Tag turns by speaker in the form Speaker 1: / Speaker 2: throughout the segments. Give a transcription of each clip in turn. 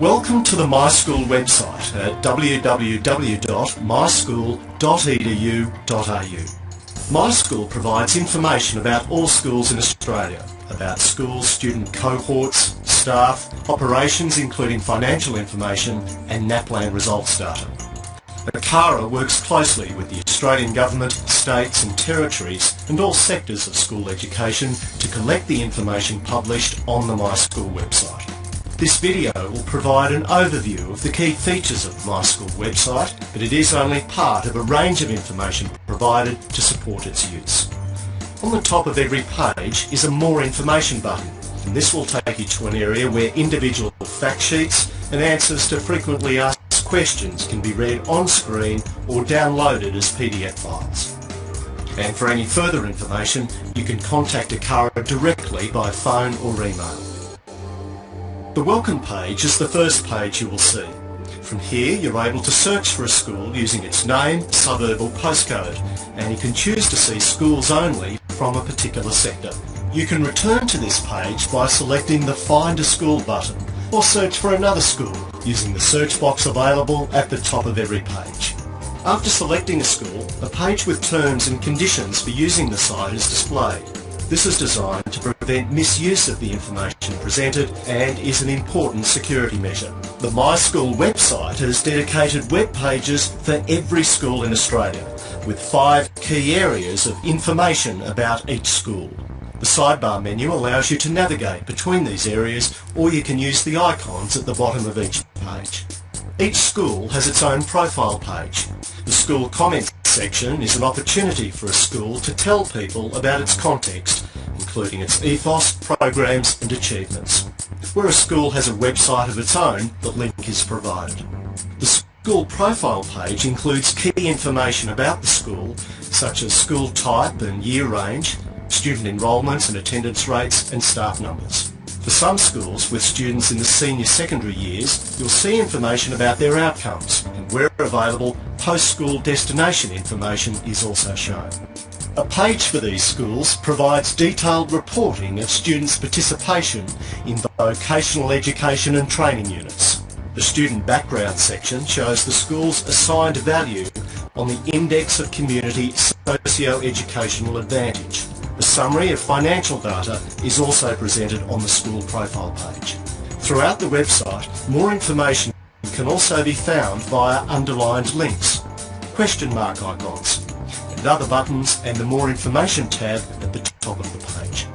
Speaker 1: Welcome to the MySchool website at www.myschool.edu.au. MySchool provides information about all schools in Australia, about schools, student cohorts, staff, operations including financial information and NAPLAN results data. ACARA works closely with the Australian Government, states and territories and all sectors of school education to collect the information published on the MySchool website. This video will provide an overview of the key features of the MySchool website, but it is only part of a range of information provided to support its use. On the top of every page is a More Information button, and this will take you to an area where individual fact sheets and answers to frequently asked questions can be read on screen or downloaded as PDF files. And for any further information, you can contact ACARA directly by phone or email. The Welcome page is the first page you will see. From here you're able to search for a school using its name, suburb or postcode, and you can choose to see schools only from a particular sector. You can return to this page by selecting the Find a School button or search for another school using the search box available at the top of every page. After selecting a school, a page with terms and conditions for using the site is displayed. This is designed to prevent misuse of the information presented and is an important security measure. The MySchool website has dedicated web pages for every school in Australia, with 5 key areas of information about each school. The sidebar menu allows you to navigate between these areas, or you can use the icons at the bottom of each page. Each school has its own profile page. The school comments section is an opportunity for a school to tell people about its context, including its ethos, programs and achievements. Where a school has a website of its own, the link is provided. The school profile page includes key information about the school, such as school type and year range, student enrolments and attendance rates and staff numbers. For some schools with students in the senior secondary years, you'll see information about their outcomes, and where available, post-school destination information is also shown. A page for these schools provides detailed reporting of students' participation in vocational education and training units. The student background section shows the school's assigned value on the Index of Community Socio-Educational Advantage. A summary of financial data is also presented on the school profile page. Throughout the website, more information can also be found via underlined links, question mark icons, and other buttons, and the More Information tab at the top of the page.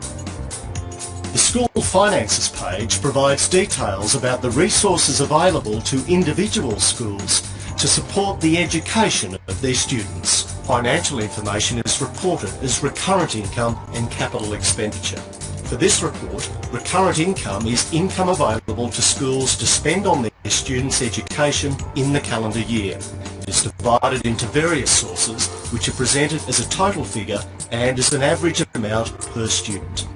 Speaker 1: The School Finances page provides details about the resources available to individual schools to support the education of their students. Financial information is reported as recurrent income and capital expenditure. For this report, recurrent income is income available to schools to spend on their students' education in the calendar year. It is divided into various sources which are presented as a total figure and as an average amount per student.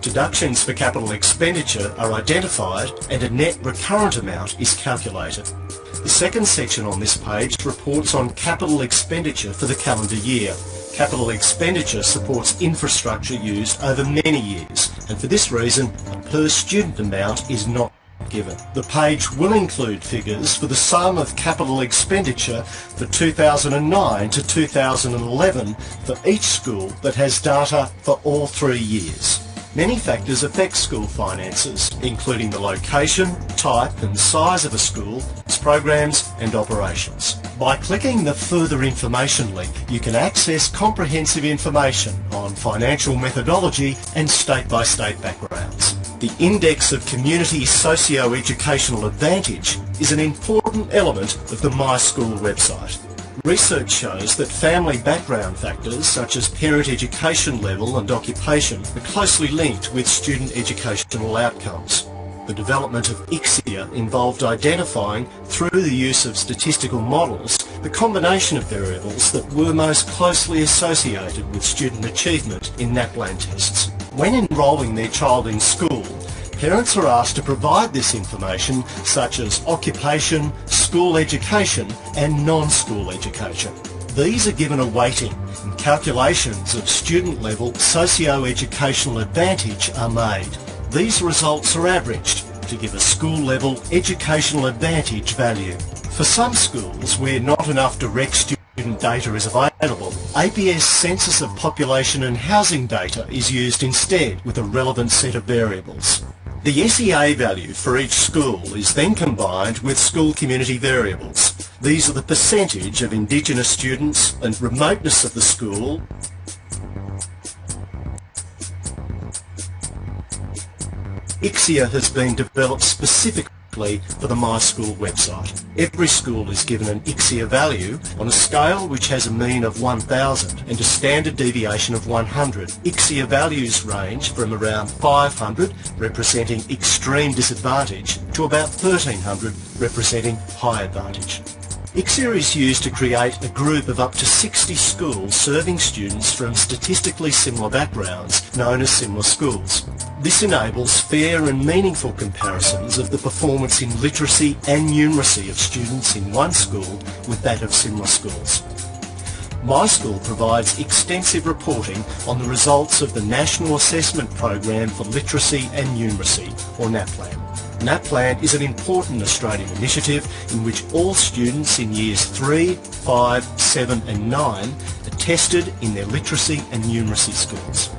Speaker 1: Deductions for capital expenditure are identified and a net recurrent amount is calculated. The second section on this page reports on capital expenditure for the calendar year. Capital expenditure supports infrastructure used over many years, and for this reason a per student amount is not given. The page will include figures for the sum of capital expenditure for 2009 to 2011 for each school that has data for all 3 years. Many factors affect school finances, including the location, type and size of a school, its programs and operations. By clicking the Further Information link, you can access comprehensive information on financial methodology and state-by-state backgrounds. The Index of Community Socio-Educational Advantage is an important element of the MySchool website. Research shows that family background factors such as parent education level and occupation are closely linked with student educational outcomes. The development of ICSEA involved identifying, through the use of statistical models, the combination of variables that were most closely associated with student achievement in NAPLAN tests. When enrolling their child in school, parents are asked to provide this information such as occupation, school education and non-school education. These are given a weighting and calculations of student level socio-educational advantage are made. These results are averaged to give a school-level educational advantage value. For some schools where not enough direct student data is available, APS census of population and housing data is used instead with a relevant set of variables. The SEA value for each school is then combined with school community variables. These are the percentage of Indigenous students and remoteness of the school, ICSEA has been developed specifically for the My School website. Every school is given an ICSEA value on a scale which has a mean of 1000 and a standard deviation of 100. ICSEA values range from around 500, representing extreme disadvantage, to about 1300, representing high advantage. ICSEA is used to create a group of up to 60 schools serving students from statistically similar backgrounds, known as similar schools. This enables fair and meaningful comparisons of the performance in literacy and numeracy of students in one school with that of similar schools. My School provides extensive reporting on the results of the National Assessment Program for Literacy and Numeracy, or NAPLAN. NAPLAN is an important Australian initiative in which all students in years 3, 5, 7 and 9 are tested in their literacy and numeracy scores.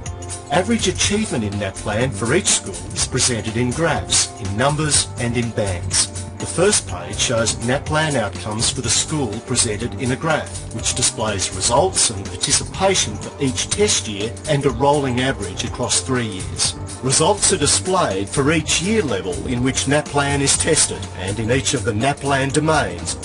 Speaker 1: Average achievement in NAPLAN for each school is presented in graphs, in numbers and in bands. The first page shows NAPLAN outcomes for the school presented in a graph, which displays results and participation for each test year and a rolling average across 3 years. Results are displayed for each year level in which NAPLAN is tested and in each of the NAPLAN domains.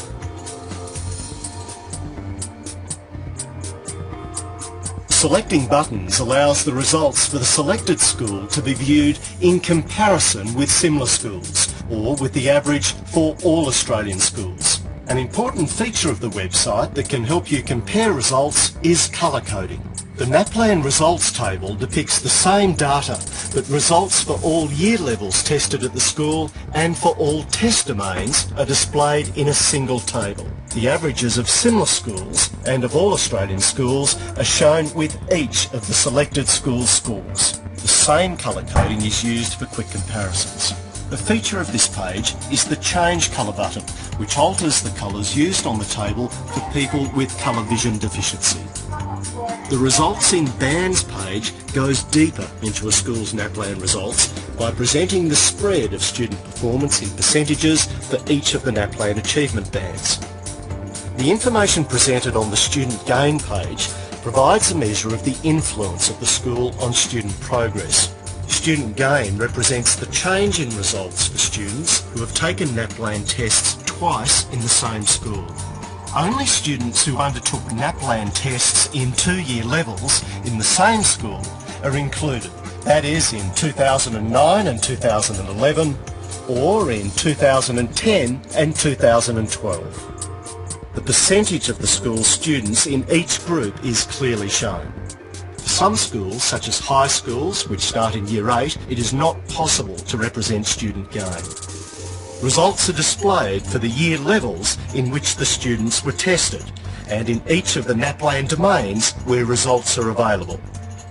Speaker 1: Selecting buttons allows the results for the selected school to be viewed in comparison with similar schools, or with the average for all Australian schools. An important feature of the website that can help you compare results is colour coding. The NAPLAN results table depicts the same data, but results for all year levels tested at the school and for all test domains are displayed in a single table. The averages of similar schools and of all Australian schools are shown with each of the selected school scores. The same colour coding is used for quick comparisons. A feature of this page is the Change Colour button, which alters the colours used on the table for people with colour vision deficiency. The Results in Bands page goes deeper into a school's NAPLAN results by presenting the spread of student performance in percentages for each of the NAPLAN achievement bands. The information presented on the Student Gain page provides a measure of the influence of the school on student progress. Student Gain represents the change in results for students who have taken NAPLAN tests twice in the same school. Only students who undertook NAPLAN tests in 2-year levels in the same school are included. That is, in 2009 and 2011, or in 2010 and 2012. The percentage of the school's students in each group is clearly shown. For some schools, such as high schools, which start in Year 8, it is not possible to represent student gain. Results are displayed for the year levels in which the students were tested and in each of the NAPLAN domains where results are available.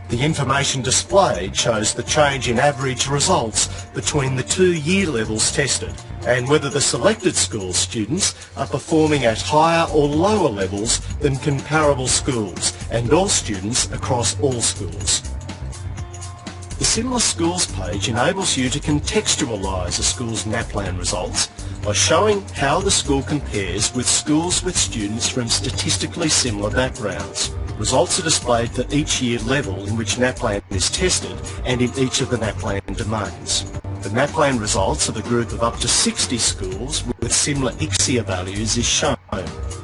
Speaker 1: The information displayed shows the change in average results between the 2 year levels tested and whether the selected school students are performing at higher or lower levels than comparable schools and all students across all schools. The Similar Schools page enables you to contextualise a school's NAPLAN results by showing how the school compares with schools with students from statistically similar backgrounds. Results are displayed for each year level in which NAPLAN is tested and in each of the NAPLAN domains. The NAPLAN results of a group of up to 60 schools with similar ICSEA values is shown.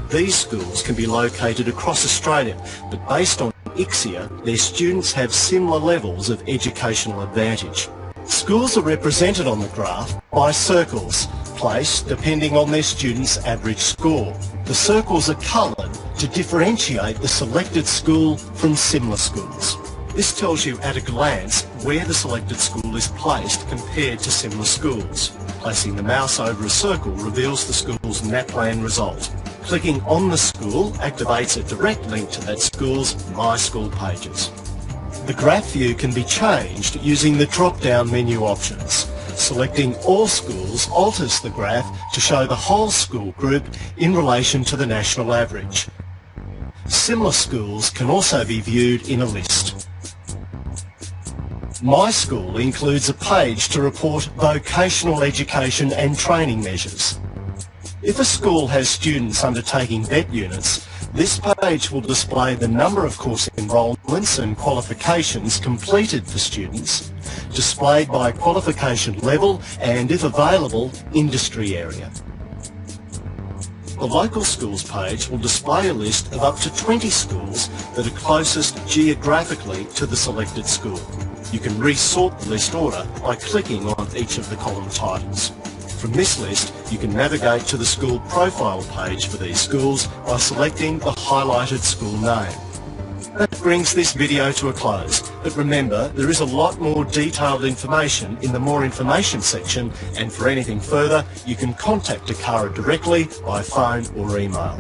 Speaker 1: These schools can be located across Australia, but based on ICSEA, their students have similar levels of educational advantage. Schools are represented on the graph by circles, placed depending on their students' average score. The circles are coloured to differentiate the selected school from similar schools. This tells you at a glance where the selected school is placed compared to similar schools. Placing the mouse over a circle reveals the school's NAPLAN result. Clicking on the school activates a direct link to that school's My School pages. The graph view can be changed using the drop-down menu options. Selecting all schools alters the graph to show the whole school group in relation to the national average. Similar schools can also be viewed in a list. My School includes a page to report vocational education and training measures. If a school has students undertaking VET units, this page will display the number of course enrolments and qualifications completed for students, displayed by qualification level and, if available, industry area. The Local Schools page will display a list of up to 20 schools that are closest geographically to the selected school. You can resort the list order by clicking on each of the column titles. From this list, you can navigate to the school profile page for these schools by selecting the highlighted school name. That brings this video to a close, but remember, there is a lot more detailed information in the More Information section, and for anything further, you can contact Takara directly by phone or email.